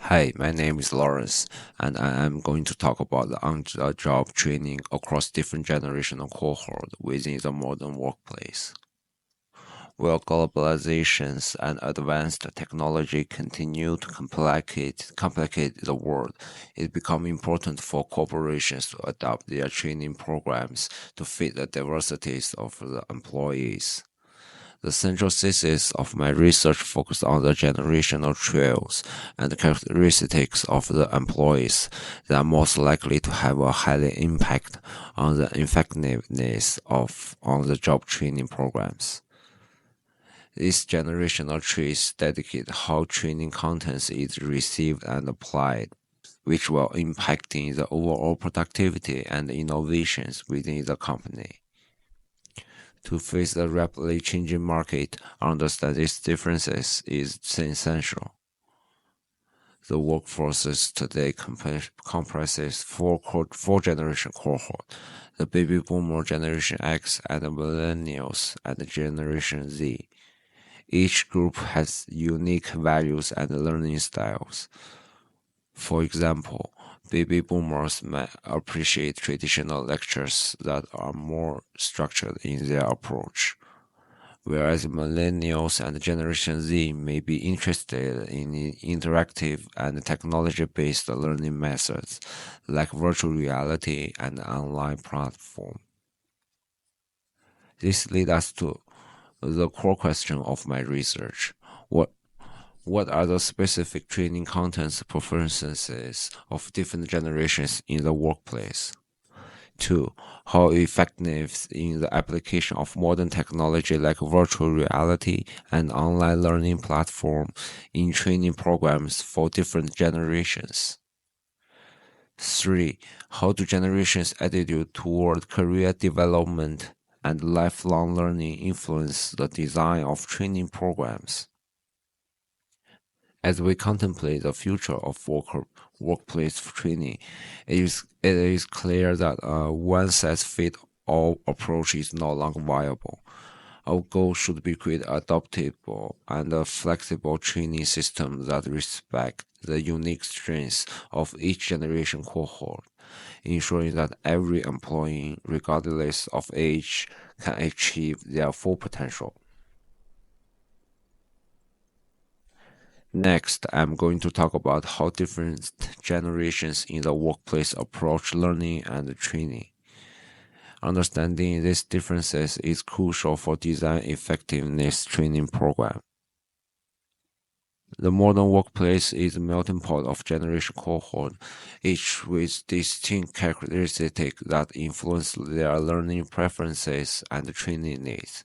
Hi, my name is Lawrence, and I am going to talk about the on-the-job training across different generational cohorts within the modern workplace. While globalizations and advanced technology continue to complicate the world, it becomes important for corporations to adapt their training programs to fit the diversities of the employees. The central thesis of my research focused on the generational trails and characteristics of the employees that are most likely to have a high impact on the effectiveness of on-the-job training programs. These generational trees dedicate how training content is received and applied, which will impacting the overall productivity and innovations within the company. To face the rapidly changing market, understand these differences is essential. The workforce today comprises four generation cohort: the baby boomer, Generation X, and the millennials and Generation Z. Each group has unique values and learning styles. For example, baby boomers may appreciate traditional lectures that are more structured in their approach, whereas millennials and Generation Z may be interested in interactive and technology based learning methods like virtual reality and online platform. This leads us to the core question of my research. What what are the specific training contents preferences of different generations in the workplace? 2. How effective in the application of modern technology like virtual reality and online learning platform in training programs for different generations? 3. How do generations' attitude toward career development and lifelong learning influence the design of training programs? As we contemplate the future of workplace training, it is clear that a one-size-fits-all approach is no longer viable. Our goal should be create adaptable and a flexible training system that respect the unique strengths of each generation cohort, ensuring that every employee, regardless of age, can achieve their full potential. Next, I'm going to talk about how different generations in the workplace approach learning and training. Understanding these differences is crucial for design effectiveness training program. The modern workplace is a melting pot of generation cohort, each with distinct characteristics that influence their learning preferences and training needs.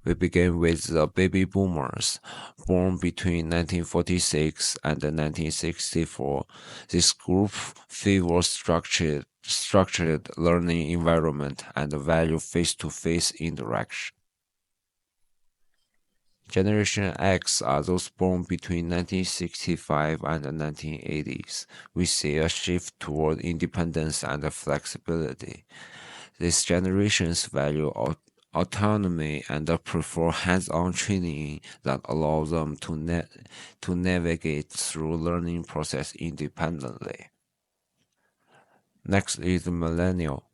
We begin with the baby boomers, born between 1946 and 1964. This group favors structured learning environment and value face-to-face interaction. Generation X are those born between 1965 and the 1980s. We see a shift toward independence and flexibility. These generations value autonomy and prefer hands-on training that allows them to navigate through learning process independently. Next is the millennial,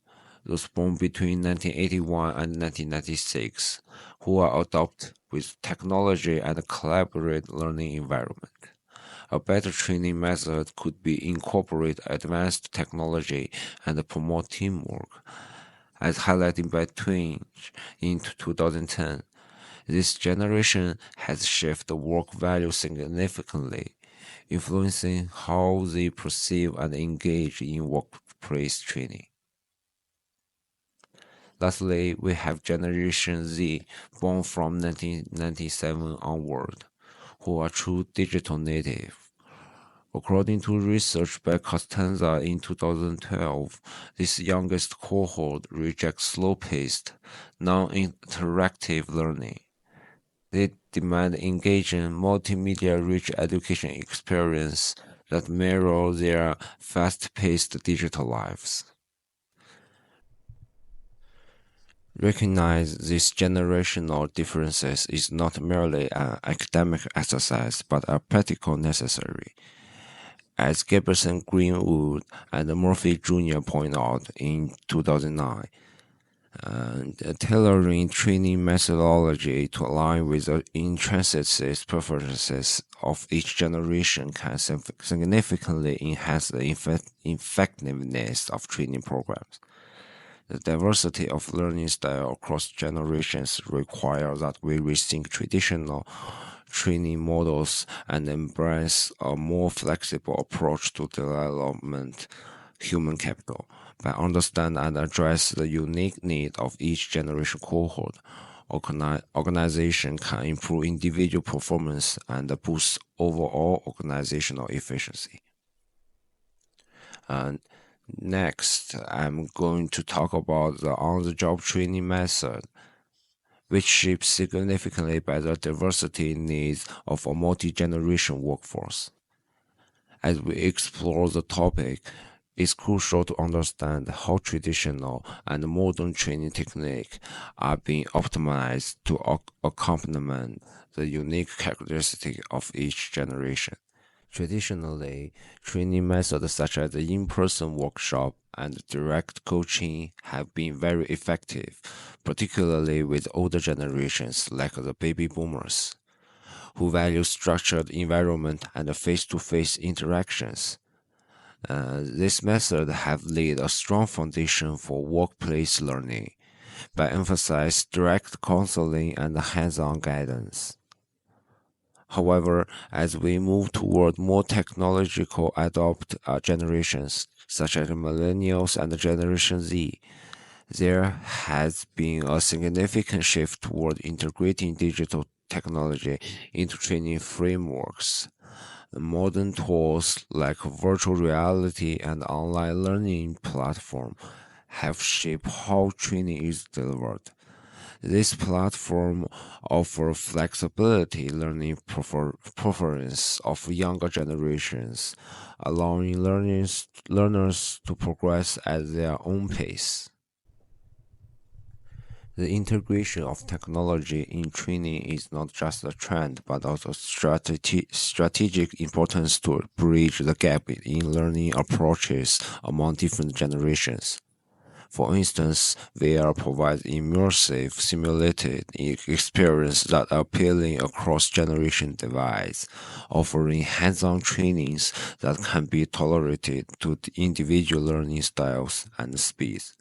those born between 1981 and 1996, who are adopt with technology and collaborate learning environment. A better training method could be incorporate advanced technology and promote teamwork. As highlighted by Twinge in 2010, this generation has shifted work value significantly, influencing how they perceive and engage in workplace training. Lastly, we have Generation Z, born from 1997 onward, who are true digital native. According to research by Costanza in 2012, this youngest cohort rejects slow-paced, non-interactive learning. They demand engaging, multimedia-rich education experience that mirror their fast-paced digital lives. Recognize these generational differences is not merely an academic exercise but a practical necessary. As Gibson Greenwood and Murphy Jr. point out in 2009, and tailoring training methodology to align with the intrinsic preferences of each generation can significantly enhance the effectiveness of training programs. The diversity of learning style across generations requires that we rethink traditional training models and embrace a more flexible approach to development human capital. By understand and address the unique need of each generation cohort, organization can improve individual performance and boost overall organizational efficiency. And next, I'm going to talk about the on-the-job training method, which shapes significantly by the diversity needs of a multi-generation workforce. As we explore the topic, it's crucial to understand how traditional and modern training techniques are being optimized to accompany the unique characteristics of each generation. Traditionally, training methods such as the in-person workshop and direct coaching have been very effective, particularly with older generations like the baby boomers, who value structured environment and face-to-face interactions. This method have laid a strong foundation for workplace learning by emphasizing direct counseling and hands-on guidance. However, as we move toward more technological adopt generations, such as millennials and Generation Z, there has been a significant shift toward integrating digital technology into training frameworks. Modern tools like virtual reality and online learning platform have shaped how training is delivered. This platform offers flexibility learning preference of younger generations, allowing learners to progress at their own pace. The integration of technology in training is not just a trend, but also strategic importance to bridge the gap in learning approaches among different generations. For instance, VR provides immersive, simulated experience that are appealing across generation divides, offering hands-on trainings that can be tolerated to the individual learning styles and speeds.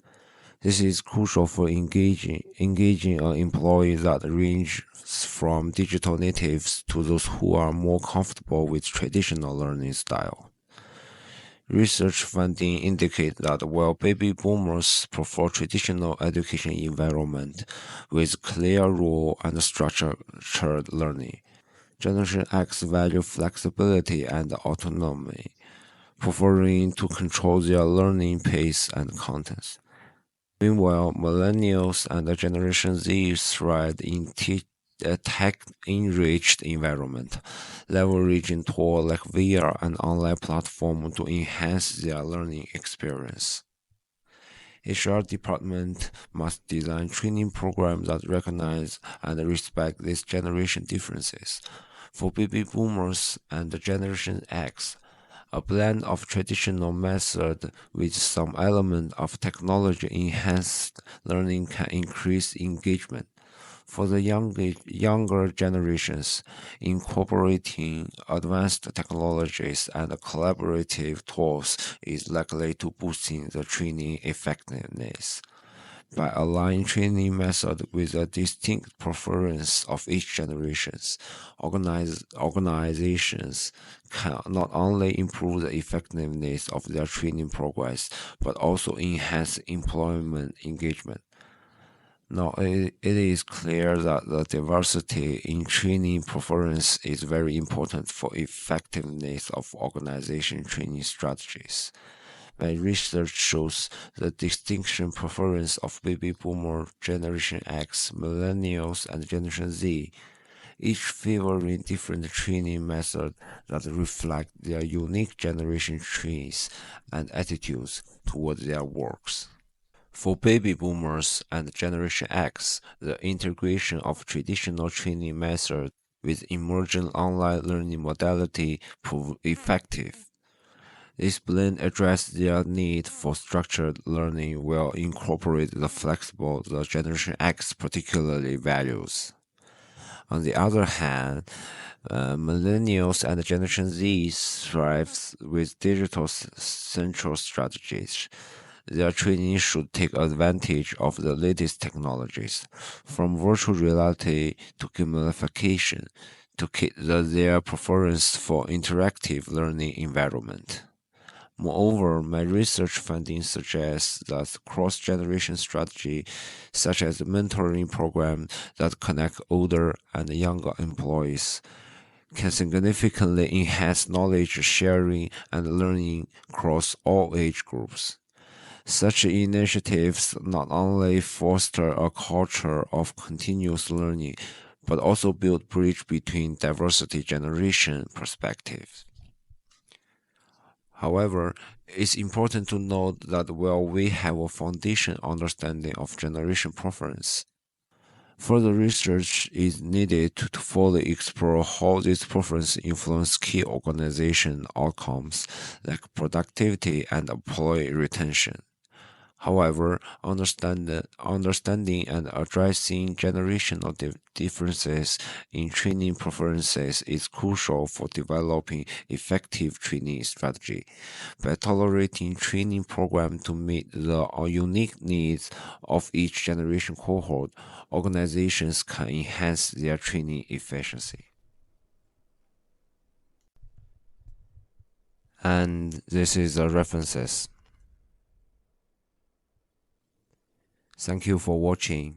This is crucial for engaging employees that range from digital natives to those who are more comfortable with traditional learning style. Research findings indicate that while baby boomers prefer traditional education environment with clear rule and structured learning, Generation X value flexibility and autonomy, preferring to control their learning pace and contents. Meanwhile, millennials and Generation Z thrive in a tech-enriched environment, leveraging tools like VR and online platforms to enhance their learning experience. HR department must design training programs that recognize and respect these generation differences. For baby boomers and Generation X, a blend of traditional method with some element of technology enhanced learning can increase engagement. For the younger generations, incorporating advanced technologies and collaborative tools is likely to boosting the training effectiveness. By aligning training method with the distinct preference of each generations, organizations can not only improve the effectiveness of their training progress, but also enhance employment engagement. Now, it is clear that the diversity in training preference is very important for effectiveness of organization training strategies. My research shows the distinction preference of baby boomer, Generation X, millennials, and Generation Z, each favoring different training methods that reflect their unique generation traits and attitudes toward their works. For baby boomers and Generation X, the integration of traditional training methods with emerging online learning modality proved effective. This blend addresses their need for structured learning while incorporate the flexible the Generation X particularly values. On the other hand, millennials and Generation Z thrive with digital central strategies. Their training should take advantage of the latest technologies, from virtual reality to gamification, to keep their preference for interactive learning environment. Moreover, my research findings suggest that cross-generation strategy, such as mentoring programs that connect older and younger employees, can significantly enhance knowledge sharing and learning across all age groups. Such initiatives not only foster a culture of continuous learning, but also build bridge between diversity generation perspectives. However, it's important to note that while we have a foundation understanding of generation preference, further research is needed to fully explore how these preferences influence key organization outcomes like productivity and employee retention. However, understanding and addressing generational differences in training preferences is crucial for developing effective training strategy. By tolerating training programs to meet the unique needs of each generation cohort, organizations can enhance their training efficiency. And this is the references. Thank you for watching.